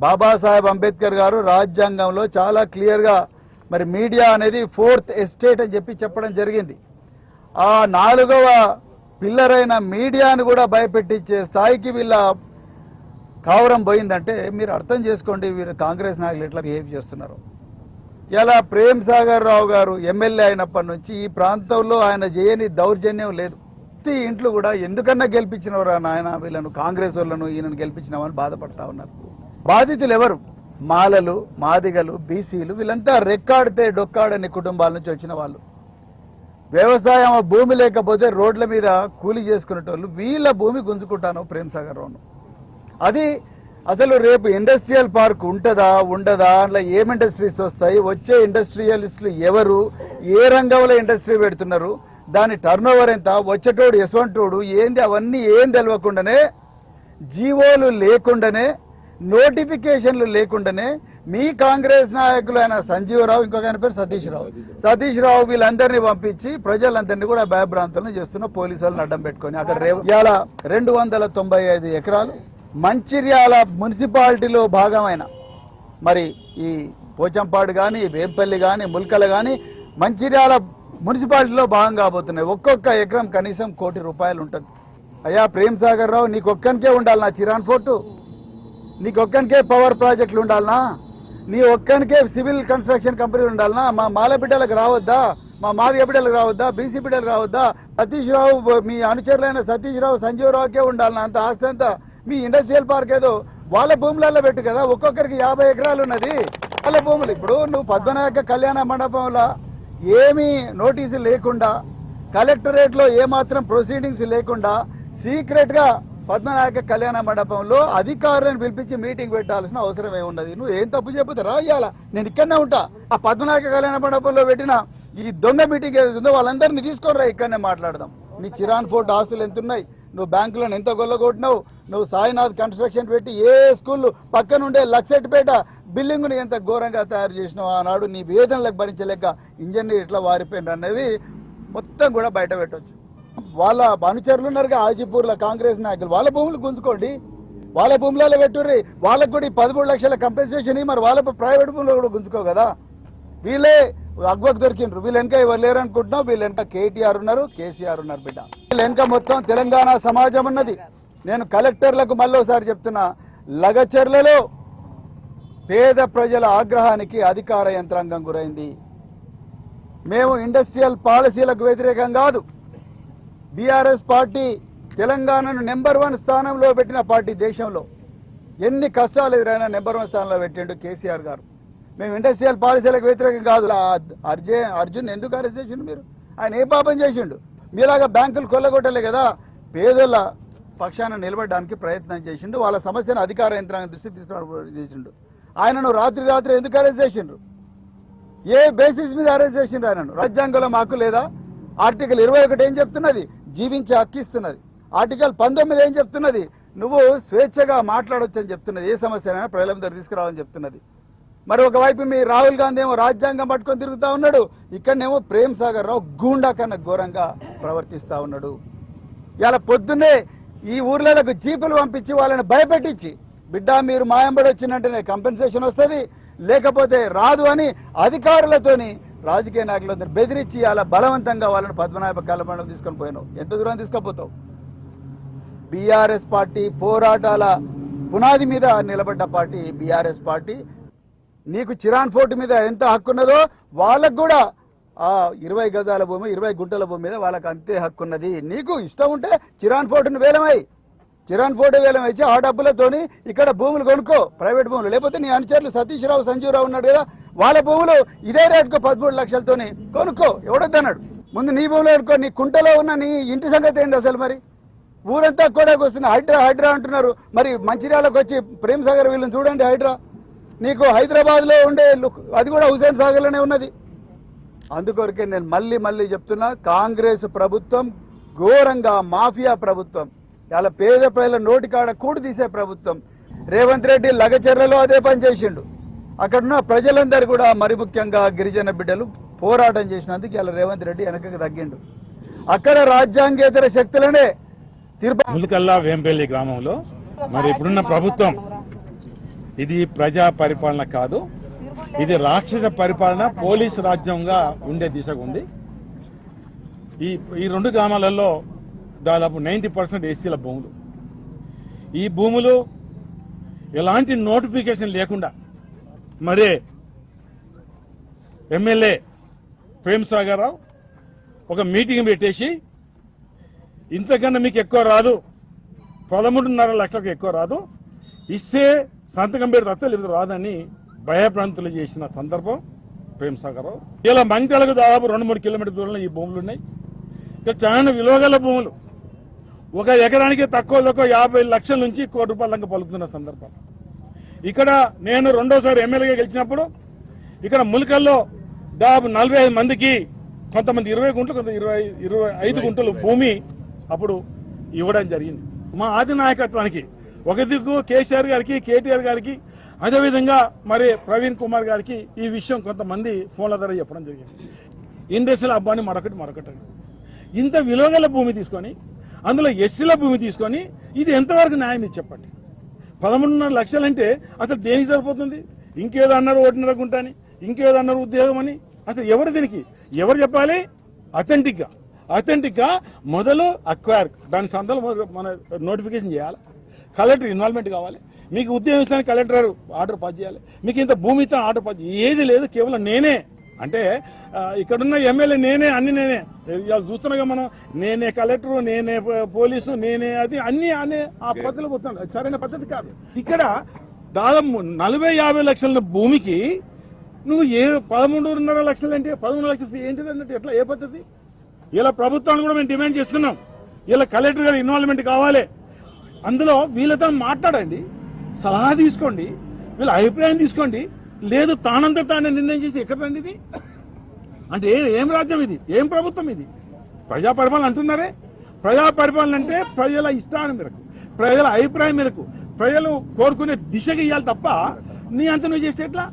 బాబాసాహెబ్ అంబేద్కర్ గారు రాజ్యాంగంలో చాలా క్లియర్గా మరి మీడియా అనేది 4th ఎస్టేట్ అని చెప్పడం జరిగింది. ఆ 4వ పిల్లర్ అయిన మీడియాను కూడా భయపెట్టించే స్థాయికి వీళ్ళ కావరం పోయిందంటే మీరు అర్థం చేసుకోండి వీరు కాంగ్రెస్ నాయకులు ఎట్లా బిహేవ్ చేస్తున్నారు. ఇలా ప్రేమ్ సాగర్ రావు గారు ఎమ్మెల్యే అయినప్పటి నుంచి ఈ ప్రాంతంలో ఆయన చేయని దౌర్జన్యం లేదు. ప్రతి ఇంట్లో కూడా ఎందుకన్నా గెలిపించినవరా నాయన వీళ్ళను, కాంగ్రెస్ వాళ్ళను ఈయనను గెలిపించినామని బాధపడతా ఉన్నారు. బాధితులు ఎవరు? మాలలు, మాదిగలు, బీసీలు, వీళ్ళంతా రెక్కాడితే డొక్కాడని కుటుంబాల నుంచి వచ్చిన వాళ్ళు. వ్యవసాయం భూమి లేకపోతే రోడ్ల మీద కూలీ చేసుకునేటోళ్ళు వీళ్ళ భూమి గుంజుకుంటాను ప్రేమ్ సాగర్ రావును. అది అసలు రేపు ఇండస్ట్రియల్ పార్క్ ఉంటుందా ఉండదా, అందులో ఏం ఇండస్ట్రీస్ వస్తాయి, వచ్చే ఇండస్ట్రియలిస్టులు ఎవరు, ఏ రంగంలో ఇండస్ట్రీ పెడుతున్నారు, దాని టర్న్ ఓవర్ ఎంత, వచ్చేటోడు ఎసవంటోడు ఏంది, అవన్నీ ఏం తెలియకుండానే, జీవోలు లేకుండానే, నోటిఫికేషన్లు లేకుండానే మీ కాంగ్రెస్ నాయకులు అయిన సంజీవరావు, ఇంకొక ఆయన పేరు సతీష్ రావు వీళ్ళందరినీ పంపించి ప్రజలందరినీ కూడా భయభ్రాంతులను చేస్తున్న పోలీసులను అడ్డం పెట్టుకొని అక్కడ ఇవాళ 295 ఎకరాలు మంచిర్యాల మున్సిపాలిటీలో భాగమైన మరి ఈ పోచంపాడు కానీ, వేంపల్లి కానీ, ముల్కల కానీ మంచిర్యాల మున్సిపాలిటీలో భాగం కాబోతున్నాయి. ఒక్కొక్క ఎకరం కనీసం ₹1 కోటి ఉంటుంది. అయ్యా ప్రేమ్ సాగర్ రావు, నీకొక్కనికే ఉండాలి నా చిరాన్ ఫోర్టు, నీకొక్కనికే పవర్ ప్రాజెక్టులు ఉండాలనా, నీ ఒక్కనికే సివిల్ కన్స్ట్రక్షన్ కంపెనీలు ఉండాలనా, మా మాల బిడ్డలకు రావద్దా, మా మాదిగ బిడ్డలకు రావద్దా, బీసీ బిడ్డలకు రావద్దా, సతీష్ రావు మీ అనుచరులైన సతీష్ రావు, సంజీవరావుకే ఉండాలనా అంత ఆస్తి అంతా? మీ ఇండస్ట్రియల్ పార్క్ ఏదో వాళ్ళ భూములలో పెట్టు కదా, ఒక్కొక్కరికి 50 ఎకరాలు ఉన్నది వాళ్ళ భూములు. ఇప్పుడు నువ్వు పద్మనాయక కళ్యాణ మండపంలో ఏమీ నోటీసులు లేకుండా, కలెక్టరేట్లో ఏమాత్రం ప్రొసీడింగ్స్ లేకుండా సీక్రెట్ గా పద్మనాయక కళ్యాణ మండపంలో అధికారులను పిలిపించి మీటింగ్ పెట్టాల్సిన అవసరం ఏమున్నది? నువ్వు ఏం తప్పు చెబుతారా? ఇవాళ నేను ఇక్కడనే ఉంటా. ఆ పద్మనాయక కళ్యాణ మండపంలో పెట్టిన ఈ దొంగ మీటింగ్ ఏదైతుందో వాళ్ళందరినీ తీసుకొని రా, ఇక్కడనే మాట్లాడదాం. నీ చిరాన్ ఫోర్ట్ ఆస్తులు ఎంతున్నాయి, నువ్వు బ్యాంకులను ఎంత గొల్లగొట్టినావు, నువ్వు సాయినాథ్ కన్స్ట్రక్షన్ పెట్టి ఏ స్కూళ్ళు పక్కనుండే లక్సెట్పేట బిల్డింగ్ను ఎంత ఘోరంగా తయారు చేసినావు, ఆనాడు నీ వేదనలకు భరించలేక ఇంజనీర్ ఇట్లా వారిపోయినారు అనేది మొత్తం కూడా బయట పెట్టవచ్చు. వాళ్ళ అనుచరులు ఉన్నారుగా ఆజిపూర్ల కాంగ్రెస్ నాయకులు, వాళ్ళ భూములు గుంజుకోండి, వాళ్ళ భూములలో పెట్టుర్రి, వాళ్ళకు కూడా 13 లక్షల కంపెన్సేషన్ మరి వాళ్ళ ప్రైవేట్ భూములు కూడా గుంజుకో కదా. వీళ్ళే అగ్వకు దొరికిండ్రు, వీళ్ళు వెనక ఎవరు లేరు అనుకుంటున్నావు, వీళ్ళు వెనక కేటీఆర్ ఉన్నారు, కేసీఆర్ ఉన్నారు బిడ్డ, వీళ్ళు వెనక మొత్తం తెలంగాణ సమాజం ఉన్నది. నేను కలెక్టర్లకు మళ్ళీసారి చెప్తున్నా, లగచర్లలో పేద ప్రజల ఆగ్రహానికి అధికార యంత్రాంగం గురైంది. మేము ఇండస్ట్రియల్ పాలసీలకు వ్యతిరేకం కాదు. బీఆర్ఎస్ పార్టీ తెలంగాణను నెంబర్ 1 స్థానంలో పెట్టిన పార్టీ. దేశంలో ఎన్ని కష్టాలు ఎదురైనా నెంబర్ 1 స్థానంలో పెట్టిండు కేసీఆర్ గారు. మేము ఇండస్ట్రియల్ పాలసీలకు వ్యతిరేకం కాదు. అర్జున్ ఎందుకు అరెస్ట్ చేసిండు మీరు? ఆయన ఏ పాపం చేసిండు? మీలాగా బ్యాంకులు కొల్లగొట్టలే కదా, పేదోళ్ళ పక్షాన నిలబడడానికి ప్రయత్నం చేసిండు. వాళ్ళ సమస్యను అధికార యంత్రాంగం దృష్టికి తీసుకురావడం చేసిండు. ఆయనను రాత్రి ఎందుకు అరెస్ట్ చేసిండ్రు? ఏ బేసిస్ మీద అరెస్ట్ చేసిండ్రు ఆయనను? రాజ్యాంగంలో మాకు లేదా? ఆర్టికల్ 21 ఏం చెప్తున్నది? జీవించే హక్కు ఇస్తున్నది. ఆర్టికల్ 19 ఏం చెప్తున్నది? నువ్వు స్వేచ్ఛగా మాట్లాడొచ్చు అని చెప్తున్నది. ఏ సమస్యనైనా ప్రజల ముందర తీసుకురావాలని చెప్తున్నది. మరి ఒకవైపు మీ రాహుల్ గాంధీ ఏమో రాజ్యాంగం పట్టుకొని తిరుగుతూ ఉన్నాడు, ఇక్కడనేమో ప్రేమ్ సాగర్ రావు గూండా కన్నా ఘోరంగా ప్రవర్తిస్తూ ఉన్నాడు. ఇలా పొద్దున్నే ఈ ఊర్లకు జీపులు పంపించి వాళ్ళని భయపెట్టించి, బిడ్డ మీరు మాయంబడి వచ్చినట్టునే కంపెన్సేషన్ వస్తుంది, లేకపోతే రాదు అని అధికారులతోని రాజకీయ నాయకులందరూ బెదిరించి అలా బలవంతంగా వాళ్ళని పద్మనాభ కళ్యాణం తీసుకొని పోయినావు. ఎంత దూరం తీసుకుపోతావు? బీఆర్ఎస్ పార్టీ పోరాటాల పునాది మీద నిలబడ్డ పార్టీ బీఆర్ఎస్ పార్టీ. నీకు చిరాన్ ఫోర్ట్ మీద ఎంత హక్కు ఉన్నదో వాళ్ళకు కూడా ఆ 20 గజాల భూమి 20 గుంటల భూమి మీద వాళ్ళకి అంతే హక్కు ఉన్నది. నీకు ఇష్టం ఉంటే చిరాన్ ఫోర్ట్ని చిరాన్ ఫోర్ట్ వేలం ఇచ్చి ఆ డబ్బులతోని ఇక్కడ భూములు కొనుక్కో, ప్రైవేట్ భూములు. లేకపోతే నీ అనుచరులు సతీష్ రావు సంజీవరావు ఉన్నాడు కదా, వాళ్ళ భూములు ఇదే రేటుకు 13 లక్షలతోని కొనుక్కో. ఎవడొద్దన్నాడు? ముందు నీ భూములు కొనుక్కో. నీ కుంటలో ఉన్న నీ ఇంటి సంగతి ఏంటి అసలు? మరి ఊరంతా కూడా వస్తుంది హైడ్రా అంటున్నారు. మరి మంచిర్యాలకు వచ్చి ప్రేమ్ సాగర్ వీళ్ళని చూడండి. హైడ్రా నీకు హైదరాబాద్లో ఉండే అది కూడా హుసేన్ సాగర్లోనే ఉన్నది. అందుకొరకే నేను మళ్ళీ చెప్తున్నా, కాంగ్రెస్ ప్రభుత్వం ఘోరంగా మాఫియా ప్రభుత్వం, ఇలా పేద ప్రజల నోటికాడ కూడి తీసే ప్రభుత్వం. రేవంత్ రెడ్డి లగచర్లలో అదే పని చేసిండు. అక్కడున్న ప్రజలందరూ కూడా, మరి ముఖ్యంగా గిరిజన బిడ్డలు పోరాటం చేసినందుకు ఇలా రేవంత్ రెడ్డి వెనకకి తగ్గిండు. అక్కడ రాజ్యాంగేతర శక్తులనే ములకల్లా వేంపల్లి గ్రామంలో మరి ఇప్పుడున్న ప్రభుత్వం ఇది ప్రజా పరిపాలన కాదు, ఇది రాక్షస పరిపాలన, పోలీసు రాజ్యంగా ఉండే దిశగా ఉంది. ఈ 2 గ్రామాలలో దాదాపు 90% ఎస్సీల భూములు. ఈ భూములు ఎలాంటి నోటిఫికేషన్ లేకుండా మరే ఎమ్మెల్యే ప్రేమ్ సాగర్ రావు ఒక మీటింగ్ పెట్టేసి ఇంతకన్నా మీకు ఎక్కువ రాదు, 13.5 లక్షలకు ఎక్కువ రాదు, ఇస్తే సంతకం పెడితే తప్ప లేదు రాదని భయభ్రాంతులు చేసిన సందర్భం ప్రేమ్ సాగర్ రావు. ఇలా మంకలకు దాదాపు 2-3 కిలోమీటర్ దూరంలో ఈ భూములు ఉన్నాయి. ఇక చాలా విలువగల భూములు. ఒక ఎకరానికి తక్కువ 50 లక్షల నుంచి ₹1 కోటి దాకా పలుకుతున్న సందర్భం. ఇక్కడ నేను 2వసారి ఎమ్మెల్యేగా గెలిచినప్పుడు ఇక్కడ ములకల్లో దాదాపు 45 మందికి, కొంతమంది 20 గుంటలు, కొంత 25 గుంటలు భూమి అప్పుడు ఇవ్వడం జరిగింది. మా ఆది నాయకత్వానికి ఒక దిక్కు కేసీఆర్ గారికి, కేటీఆర్ గారికి, అదేవిధంగా మరి ప్రవీణ్ కుమార్ గారికి ఈ విషయం కొంతమంది ఫోన్ల ద్వారా చెప్పడం జరిగింది. ఇండస్ట్రియల్ అబ్బాని మరొకటి ఇంత విలువగల భూమి తీసుకొని, అందులో ఎస్సీల భూమి తీసుకొని, ఇది ఎంతవరకు న్యాయం ఇది చెప్పండి? 13.5 లక్షలంటే అసలు దేనికి సరిపోతుంది? ఇంకేదో అన్నారు 1.5 గుంట అని, ఇంకేదో అన్నారు ఉద్యోగం అని. అసలు ఎవరు దీనికి ఎవరు చెప్పాలి? అథెంటిక్ గా మొదలు అక్వైర్, దాని సందర్భం మన నోటిఫికేషన్ చేయాలి, కలెక్టర్ ఇన్వాల్వ్మెంట్ కావాలి. మీకు ఉద్యోగం ఇస్తాను కలెక్టర్ ఆర్డర్ పాస్ చేయాలి, మీకు ఇంత భూమి ఇస్తాను ఆర్డర్ పాస్, ఏది లేదు, కేవలం నేనే అంటే ఇక్కడున్న ఎమ్మెల్యే నేనే, అన్ని నేనే. ఇవాళ చూస్తున్నాగా మనం, నేనే కలెక్టర్, నేనే పోలీసు, నేనే అది అన్ని ఆ పద్ధతిలో పోతున్నాడు. సరైన పద్ధతి కాదు. ఇక్కడ దాదాపు 40-50 లక్షల భూమికి నువ్వు 13.5 లక్షలు అంటే 13 లక్షలు ఏంటిది అన్నట్టు ఎట్లా? ఏ పద్ధతి? ఇలా ప్రభుత్వాన్ని కూడా మేము డిమాండ్ చేస్తున్నాం, ఇలా కలెక్టర్ గారి ఇన్వాల్వ్మెంట్ కావాలి. అందులో వీళ్ళతో మాట్లాడండి, సలహా తీసుకోండి, వీళ్ళ అభిప్రాయం తీసుకోండి. లేదు తానంతా తానే నిర్ణయం చేసి ఎక్కడ రండి ఇది? అంటే ఏం రాజ్యం ఇది? ఏం ప్రభుత్వం ఇది? ప్రజా పరిపాలన అంటున్నారే. ప్రజా పరిపాలన అంటే ప్రజల ఇష్టాన్ని మేరకు, ప్రజల అభిప్రాయం మేరకు, ప్రజలు కోరుకునే దిశగా ఇవ్వాలి తప్ప నీ అంత నువ్వు చేస్తే ఎట్లా?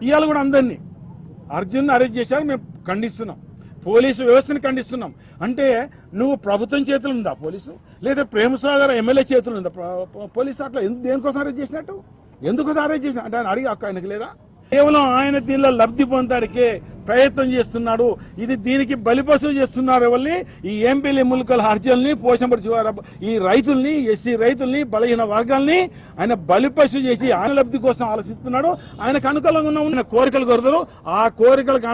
ఇవాళ కూడా అందరినీ అర్జున్ అరెస్ట్ చేశారు, మేము ఖండిస్తున్నాం. పోలీసు వ్యవస్థని ఖండిస్తున్నాం. అంటే నువ్వు ప్రభుత్వం చేతులు ఉందా పోలీసు, లేదా ప్రేమ్ సాగర్ ఎమ్మెల్యే చేతులు ఉందా పోలీసు? అట్లా దేనికోసం అరెస్ట్ చేసినట్టు? ఎందుకోసం అరెస్ట్ చేసిన అంటే ఆయన అడిగి ఆయనకు లేదా? కేవలం ఆయన దీనిలో లబ్ధి పొందడానికే ప్రయత్నం చేస్తున్నాడు. ఇది దీనికి బలిపశువు చేస్తున్నారు వాళ్ళని. ఈ ఎంపీలీ ములకల హర్జల్ని, పోషంపడి ఈ రైతుల్ని, ఎస్సీ రైతుల్ని, బలహీన వర్గాల్ని ఆయన బలిపశువు చేసి ఆయన లబ్ధి కోసం ఆలోచిస్తున్నాడు. ఆయనకు అనుకూలంగా ఉన్న కోరికలు కొరదరు. ఆ కోరికలకు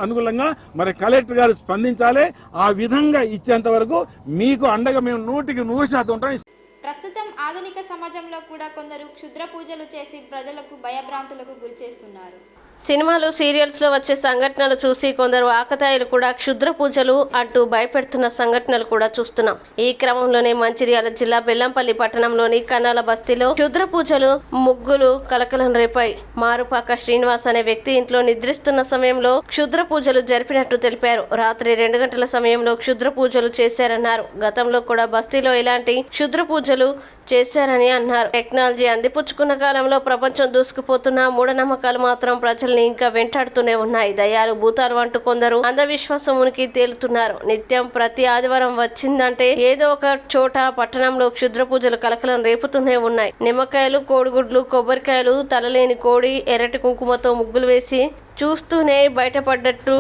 అనుకూలంగా మరి కలెక్టర్ గారు స్పందించాలి. ఆ విధంగా ఇచ్చేంత వరకు మీకు అండగా మేము 100% ఉంటాం. ప్రస్తుతం ఆధునిక సమాజంలో కూడా కొందరు క్షుద్ర పూజలు చేసి ప్రజలకు భయభ్రాంతులకు గురి చేస్తున్నారు. సినిమాలు సీరియల్స్లో వచ్చే సంఘటనలు చూసి కొందరు ఆకతాయిలు కూడా క్షుద్ర పూజలు అంటూ భయపెడుతున్న సంఘటనలు కూడా చూస్తున్నాం. ఈ క్రమంలోనే మంచిర్యాల జిల్లా బెల్లంపల్లి పట్టణంలోని కన్నాల బస్తీలో క్షుద్ర పూజలు ముగ్గులు కలకలం రేపాయి. మారుపాక శ్రీనివాస్ అనే వ్యక్తి ఇంట్లో నిద్రిస్తున్న సమయంలో క్షుద్ర పూజలు జరిపినట్టు తెలిపారు. రాత్రి 2 గంటల సమయంలో క్షుద్ర పూజలు చేశారన్నారు. గతంలో కూడా బస్తీలో ఇలాంటి క్షుద్ర పూజలు చేశారని అన్నారు. టెక్నాలజీ అందిపుచ్చుకున్న కాలంలో ప్రపంచం దూసుకుపోతున్న మూఢనమ్మకాలు మాత్రం ప్రజల్ని ఇంకా వెంటాడుతూనే ఉన్నాయి. దయ్యాలు భూతాలు అంటూ కొందరు అంధవిశ్వాసం ఉనికి తేలుతున్నారు. నిత్యం ప్రతి ఆదివారం వచ్చిందంటే ఏదో ఒక చోట పట్టణంలో క్షుద్ర పూజలు కలకలం రేపుతూనే ఉన్నాయి. నిమ్మకాయలు, కోడిగుడ్లు, కొబ్బరికాయలు, తలలేని కోడి, ఎర్రటి కుంకుమతో ముగ్గులు వేసి చూస్తూనే బయటపడ్డట్టు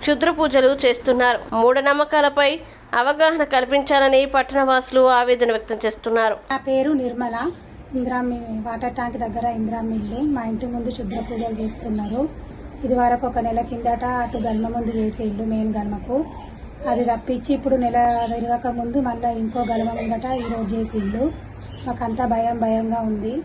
క్షుద్ర పూజలు చేస్తున్నారు. మూఢనమ్మకాలపై అవగాహన కల్పించాలని పట్టణవాసులు ఆవేదన వ్యక్తం చేస్తున్నారు. నా పేరు నిర్మల. ఇందిరామి వాటర్ ట్యాంక్ దగ్గర ఇందిరామి ఇల్లు. మా ఇంటి ముందు శుద్ర పూజలు చేస్తున్నారు. ఇది వరకు 1 నెల కిందట అటు గల్మ ముందు చేసే ఇల్లు, మెయిన్ గల్మకు. అది తప్పించి ఇప్పుడు నెల తిరగక ముందు మళ్ళీ ఇంకో గల్మ ముందట ఈరోజు చేసే ఇల్లు. మాకంతా భయంగా ఉంది.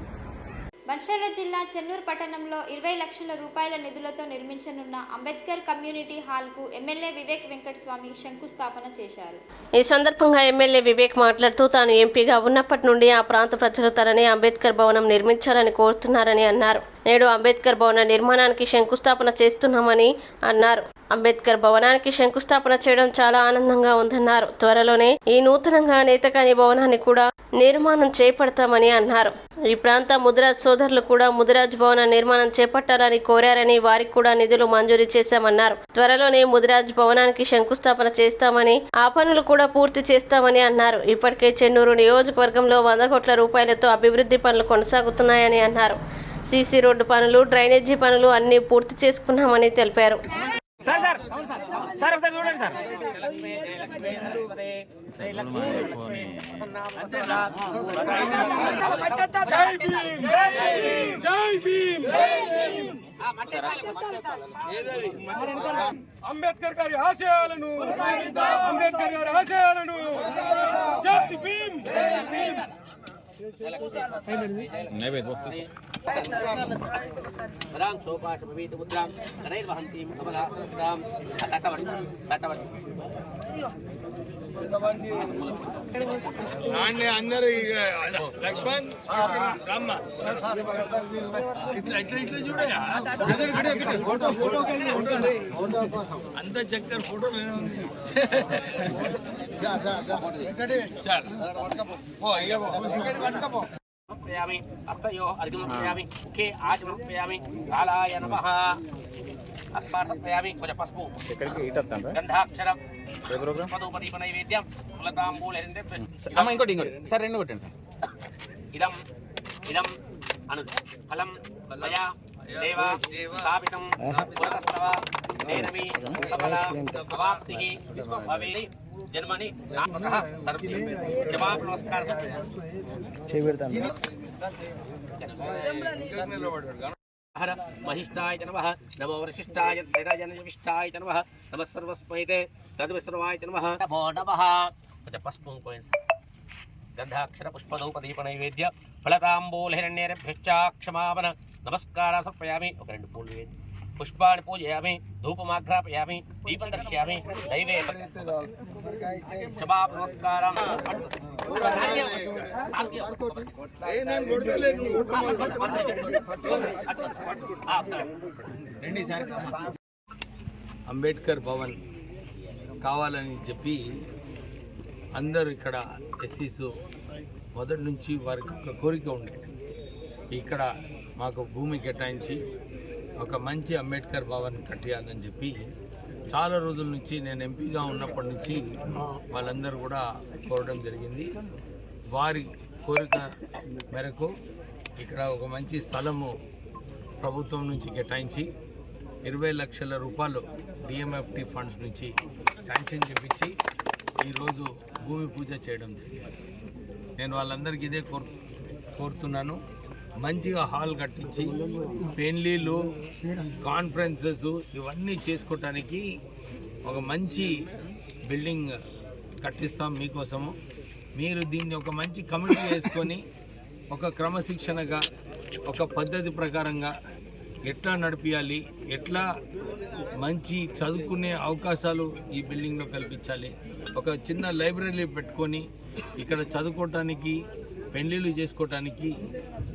మంచిర్యాల జిల్లా చెన్నూరు పట్టణంలో 20 లక్షల రూపాయల నిధులతో నిర్మించనున్న అంబేద్కర్ కమ్యూనిటీ హాల్కు ఎమ్మెల్యే వివేక్ వెంకటస్వామి శంకుస్థాపన చేశారు. ఈ సందర్భంగా ఎమ్మెల్యే వివేక్ మాట్లాడుతూ తాను ఎంపీగా ఉన్నప్పటి నుండి ఆ ప్రాంత ప్రజలు తనని అంబేద్కర్ భవనం నిర్మించాలని కోరుతున్నారని అన్నారు. నేడు అంబేద్కర్ భవన నిర్మాణానికి శంకుస్థాపన చేస్తున్నామని అన్నారు. అంబేద్కర్ భవనానికి శంకుస్థాపన చేయడం చాలా ఆనందంగా ఉందన్నారు. త్వరలోనే ఈ నూతనంగా నేతకాని భవనాన్ని కూడా నిర్మాణం చేపడతామని అన్నారు. ఈ ప్రాంత ముదిరాజ్ సోదరులు కూడా ముదిరాజ్ భవన నిర్మాణం చేపట్టాలని కోరారని వారికి కూడా నిధులు మంజూరు చేశామన్నారు. త్వరలోనే ముదిరాజ్ భవనానికి శంకుస్థాపన చేస్తామని ఆ పనులు కూడా పూర్తి చేస్తామని అన్నారు. ఇప్పటికే చెన్నూరు నియోజకవర్గంలో 100 కోట్ల రూపాయలతో అభివృద్ధి పనులు కొనసాగుతున్నాయని అన్నారు. సీసీ రోడ్డు పనులు, డ్రైనేజీ పనులు అన్ని పూర్తి చేసుకున్నామని తెలిపారు. అంబేద్కర్ గారి ఆశయాలను జై భీమ్. అందరూ లక్ష్మణ్ ఇట్లా చూడయా అంత చక్కర ఫోటో ముఖే ఆచమర్పయామి కాళాయ నమః అర్పయామి కొంచెం పసుపు గంధాక్షరం పదోపదీప నైవేద్యం కులతాంబూల ఇంకోటి సార్ 2 కొట్టండి సార్. ఇదం ఇదం అను ఫలం మయా దేవ స్థాపితం పురతస్తవ నేనమి సఫల అవాప్తిః భవేది జన్మని నామః సర్వం జవాబ్ నమస్కారం హర మహిష్టాయ నమః నమో వరిష్టాయ నిరజనవిష్టాయ నమః నమః సర్వస్మైతే తద్విసర్వాయ నమః నమో నమః పసుపు గంధాక్షర పుష్పదౌపదీప నైవేద్య ఫలతాంబూలహిరణ్యభ్యశ్చ క్షమాపణ నమస్కార సమర్పయామి. ఒక 2 పూలు వేయండి. పుష్పాన్ని పూజయామి, ధూపమాఘ్రాపయామి, దీపం దర్శయామి. దైవే క్షమాపణ నమస్కారం. అంబేద్కర్ భవన్ కావాలని చెప్పి అందరూ ఇక్కడ ఎస్సీస్ మొదటి నుంచి వారికి ఒక కోరిక ఉంది. ఇక్కడ మాకు భూమి కేటాయించి ఒక మంచి అంబేద్కర్ భవన్ కట్టియాలని చెప్పి చాలా రోజుల నుంచి నేను ఎంపీగా ఉన్నప్పటి నుంచి వాళ్ళందరూ కూడా కోరడం జరిగింది. వారి కోరిక మేరకు ఇక్కడ ఒక మంచి స్థలము ప్రభుత్వం నుంచి కేటాయించి 20 లక్షల రూపాయలు డిఎంఎఫ్టి ఫండ్స్ నుంచి శాంక్షన్ చేపించి ఈరోజు భూమి పూజ చేయడం జరిగింది. నేను వాళ్ళందరికీ ఇదే కోరుతున్నాను. మంచిగా హాల్ కట్టించి పెళ్లిళ్ళు, కాన్ఫరెన్సెస్ ఇవన్నీ చేసుకోవటానికి ఒక మంచి బిల్డింగ్ కట్టిస్తాం మీకోసము. మీరు దీన్ని ఒక మంచి కమిటీ వేసుకొని ఒక క్రమశిక్షణగా ఒక పద్ధతి ప్రకారంగా ఎట్లా నడిపించాలి, ఎట్లా మంచి చదువుకునే అవకాశాలు ఈ బిల్డింగ్లో కల్పించాలి, ఒక చిన్న లైబ్రరీ పెట్టుకొని ఇక్కడ చదువుకోవటానికి, పెళ్ళిళ్ళు చేసుకోవటానికి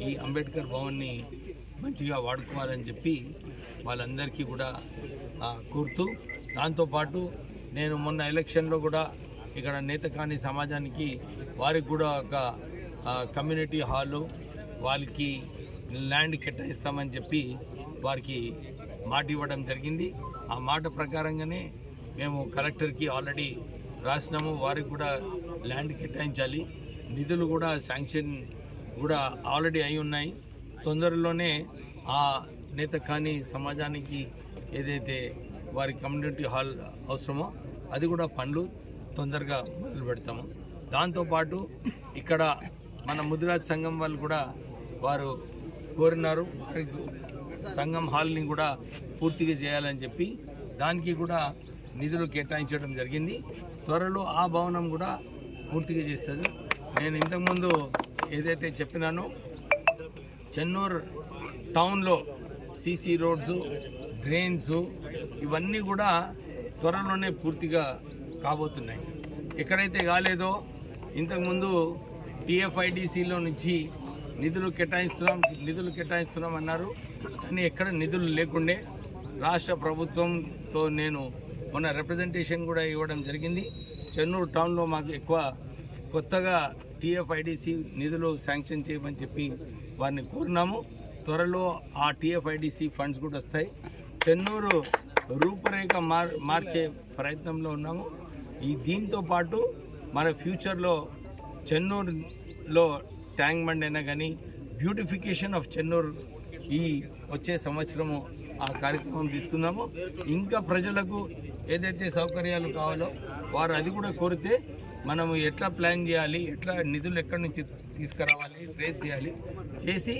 ఈ అంబేద్కర్ భవన్ని మంచిగా వాడుకోవాలని చెప్పి వాళ్ళందరికీ కూడా కోరుతూ, దాంతోపాటు నేను మొన్న ఎలక్షన్లో కూడా ఇక్కడ నేతకాని సమాజానికి వారికి కూడా ఒక కమ్యూనిటీ హాలు వాళ్ళకి ల్యాండ్ కేటాయిస్తామని చెప్పి వారికి మాట ఇవ్వడం జరిగింది. ఆ మాట ప్రకారంగానే మేము కలెక్టర్కి ఆల్రెడీ రాసినాము. వారికి కూడా ల్యాండ్ కేటాయించాలి, నిధులు కూడా శాంక్షన్ కూడా ఆల్రెడీ అయి ఉన్నాయి. తొందరలోనే ఆ నేతకాని సమాజానికి ఏదైతే వారి కమ్యూనిటీ హాల్ అవసరమో అది కూడా పనులు తొందరగా మొదలు పెడతాము. దాంతోపాటు ఇక్కడ మన ముదిరాజ్ సంఘం వాళ్ళు కూడా వారు కోరినారు, వారి సంఘం హాల్ని కూడా పూర్తిగా చేయాలని చెప్పి దానికి కూడా నిధులు కేటాయించడం జరిగింది. త్వరలో ఆ భవనం కూడా పూర్తిగా చేస్తుంది. నేను ఇంతకుముందు ఏదైతే చెప్పినానో చెన్నూరు టౌన్లో సీసీ రోడ్స్, డ్రైన్స్ ఇవన్నీ కూడా త్వరలోనే పూర్తిగా కాబోతున్నాయి. ఎక్కడైతే కాలేదో ఇంతకుముందు టీఎఫ్ఐడిసిలో నుంచి నిధులు కేటాయిస్తున్నాం అన్నారు, కానీ ఎక్కడ నిధులు లేకుండే రాష్ట్ర ప్రభుత్వంతో నేను మొన్న రిప్రజెంటేషన్ కూడా ఇవ్వడం జరిగింది. చెన్నూరు టౌన్లో మాకు ఎక్కువ కొత్తగా టీఎఫ్ఐడిసి నిధులు శాంక్షన్ చేయమని చెప్పి వారిని కోరినాము. త్వరలో ఆ టీఎఫ్ఐడిసి ఫండ్స్ కూడా వస్తాయి. చెన్నూరు రూపురేఖ మార్చే ప్రయత్నంలో ఉన్నాము. దీంతో పాటు మన ఫ్యూచర్లో చెన్నూరులో ట్యాంక్ బండ్ అయినా కానీ బ్యూటిఫికేషన్ ఆఫ్ చెన్నూరు ఈ వచ్చే సంవత్సరము ఆ కార్యక్రమం తీసుకుందాము. ఇంకా ప్రజలకు ఏదైతే సౌకర్యాలు కావాలో వారు అది కూడా కోరితే మనము ఎట్లా ప్లాన్ చేయాలి, ఎట్లా నిధులు ఎక్కడి నుంచి తీసుకురావాలి, రేస్ చేయాలి, చేసి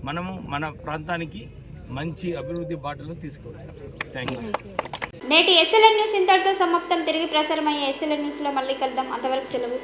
మనము మన ప్రాంతానికి మంచి అభివృద్ధి బాటలో తీసుకువెళ్తాం. Thank you. నేటి ఎస్ఎల్ఎన్ న్యూస్ ఇంతటితో సమాప్తం. తిరిగి ప్రసారమయ్యే ఎస్ఎల్ఎన్ న్యూస్లో మళ్ళీ కలుద్దాం. అంతవరకు సెలవు.